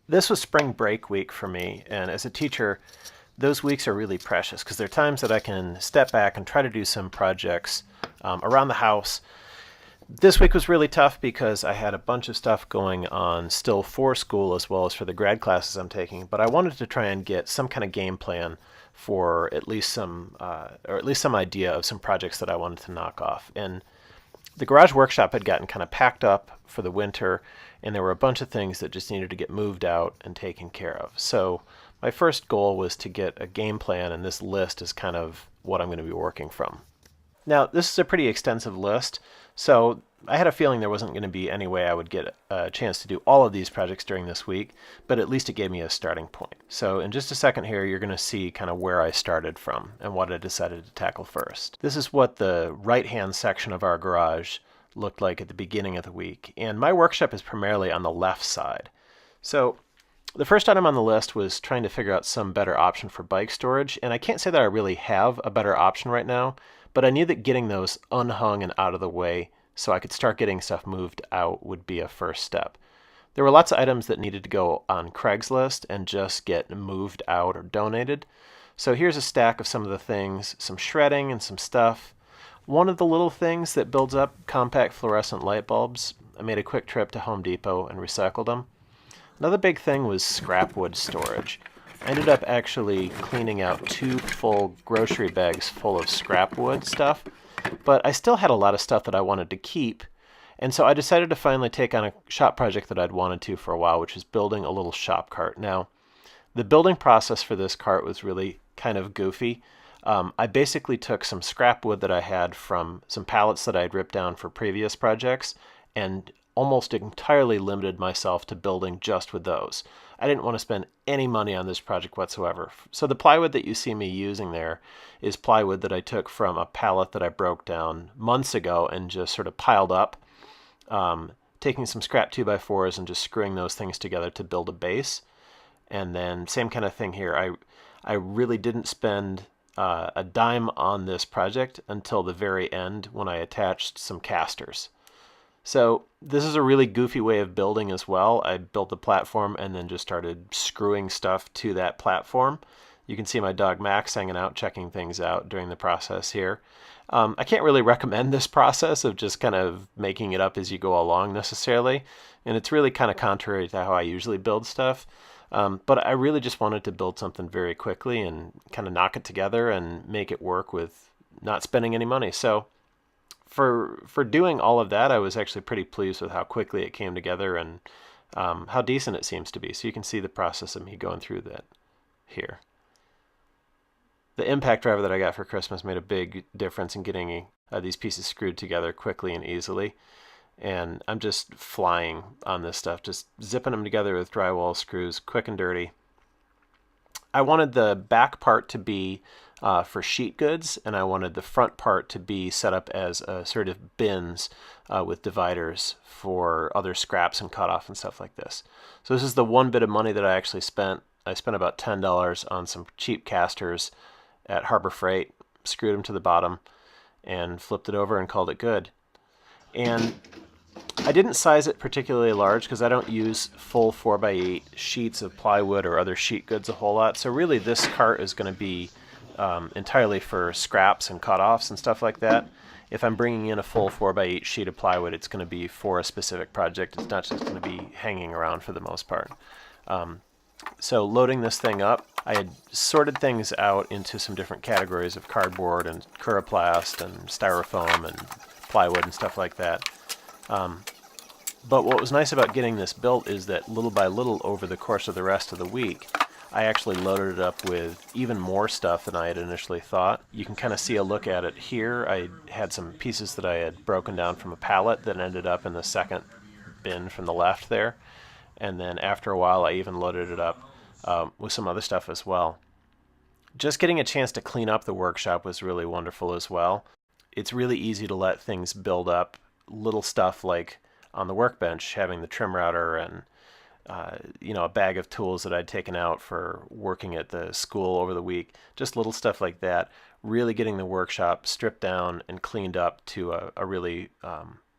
This was spring break week for me, and as a teacher, those weeks are really precious because they're times that I can step back and try to do some projects around the house. This week was really tough because I had a bunch of stuff going on still for school as well as for the grad classes I'm taking, but I wanted to try and get some kind of game plan for at least some idea of some projects that I wanted to knock off. And the garage workshop had gotten kind of packed up for the winter, and there were a bunch of things that just needed to get moved out and taken care of. So my first goal was to get a game plan, and this list is kind of what I'm going to be working from. Now, this is a pretty extensive list, so I had a feeling there wasn't going to be any way I would get a chance to do all of these projects during this week, but at least it gave me a starting point. So in just a second here, you're going to see kind of where I started from and what I decided to tackle first. This is what the right-hand section of our garage looked like at the beginning of the week, and my workshop is primarily on the left side. So the first item on the list was trying to figure out some better option for bike storage, and I can't say that I really have a better option right now, but I knew that getting those unhung and out of the way so I could start getting stuff moved out would be a first step. There were lots of items that needed to go on Craigslist and just get moved out or donated. So here's a stack of some of the things, some shredding and some stuff. One of the little things that builds up, compact fluorescent light bulbs. I made a quick trip to Home Depot and recycled them. Another big thing was scrap wood storage. I ended up actually cleaning out 2 full grocery bags full of scrap wood stuff, but I still had a lot of stuff that I wanted to keep, and so I decided to finally take on a shop project that I'd wanted to for a while, which is building a little shop cart. Now, the building process for this cart was really kind of goofy. I basically took some scrap wood that I had from some pallets that I had ripped down for previous projects and almost entirely limited myself to building just with those. I didn't want to spend any money on this project whatsoever. So the plywood that you see me using there is plywood that I took from a pallet that I broke down months ago and just sort of piled up, taking some scrap 2x4s and just screwing those things together to build a base. And then same kind of thing here. I really didn't spend a dime on this project until the very end when I attached some casters. So this is a really goofy way of building as well. I built the platform and then just started screwing stuff to that platform. You can see my dog Max hanging out, checking things out during the process here. I can't really recommend this process of just kind of making it up as you go along necessarily, and it's really kind of contrary to how I usually build stuff. But I really just wanted to build something very quickly and kind of knock it together and make it work with not spending any money. So for doing all of that, I was actually pretty pleased with how quickly it came together and how decent it seems to be. So you can see the process of me going through that here. The impact driver that I got for Christmas made a big difference in getting these pieces screwed together quickly and easily. And I'm just flying on this stuff, just zipping them together with drywall screws, quick and dirty. I wanted the back part to be for sheet goods, and I wanted the front part to be set up as a sort of bins with dividers for other scraps and cutoff and stuff like this. So this is the one bit of money that I actually spent. I spent about $10 on some cheap casters at Harbor Freight, screwed them to the bottom, and flipped it over and called it good. And I didn't size it particularly large because I don't use full 4x8 sheets of plywood or other sheet goods a whole lot. So really this cart is going to be entirely for scraps and cutoffs and stuff like that. If I'm bringing in a full 4x8 sheet of plywood, it's going to be for a specific project. It's not just going to be hanging around for the most part. So loading this thing up, I had sorted things out into some different categories of cardboard and Curaplast and styrofoam and plywood and stuff like that. But what was nice about getting this built is that little by little over the course of the rest of the week, I actually loaded it up with even more stuff than I had initially thought. You can kind of see a look at it here. I had some pieces that I had broken down from a pallet that ended up in the second bin from the left there. And then after a while, I even loaded it up with some other stuff as well. Just getting a chance to clean up the workshop was really wonderful as well. It's really easy to let things build up. Little stuff like on the workbench, having the trim router and a bag of tools that I'd taken out for working at the school over the week, just little stuff like that, really getting the workshop stripped down and cleaned up to a really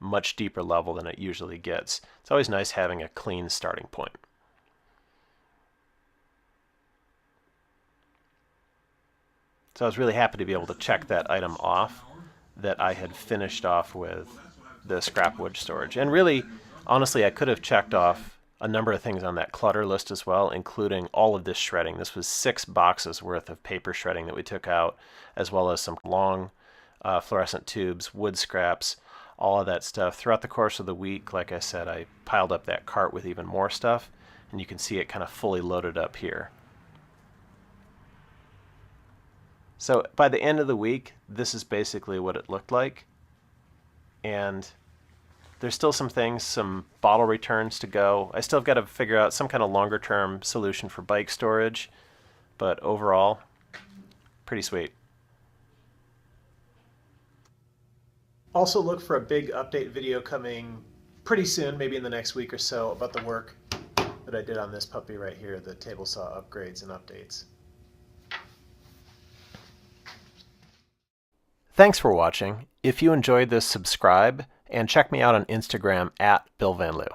much deeper level than it usually gets. It's always nice having a clean starting point. So I was really happy to be able to check that item off, that I had finished off with the scrap wood storage. And really, honestly, I could have checked off a number of things on that clutter list as well, including all of this shredding. This was 6 boxes worth of paper shredding that we took out, as well as some long fluorescent tubes, wood scraps, all of that stuff. Throughout the course of the week, like I said, I piled up that cart with even more stuff, and you can see it kind of fully loaded up here. So by the end of the week, this is basically what it looked like. And there's still some things, some bottle returns to go. I still have got to figure out some kind of longer term solution for bike storage, but overall, pretty sweet. Also look for a big update video coming pretty soon, maybe in the next week or so, about the work that I did on this puppy right here, the table saw upgrades and updates. Thanks for watching. If you enjoyed this, subscribe and check me out on Instagram @BillVanLoo.